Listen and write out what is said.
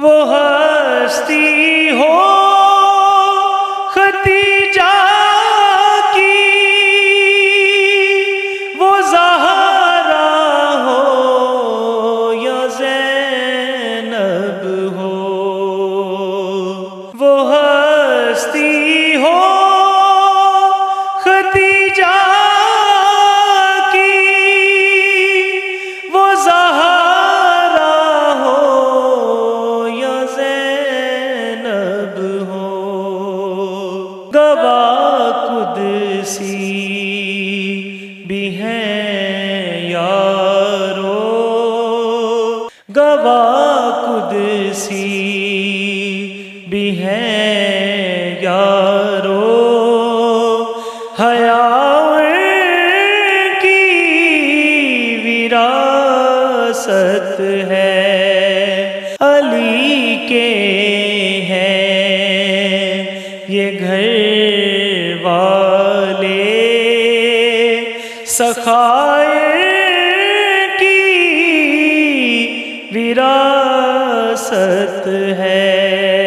وہ ہستی ہو ختیجہ کی، وہ زہرا ہو یا زینب ہو، وہ ہستی ہو ختیجہ کی، وہ زہرا ہو یا زینب ہو، گواہ قدسی بھی ہیں یارو، گواہ قدسی بھی ہیں یارو، حیا کی وراثت ہے، علی کے ہیں یہ گھر والے، سخائے کی وراثت ہے۔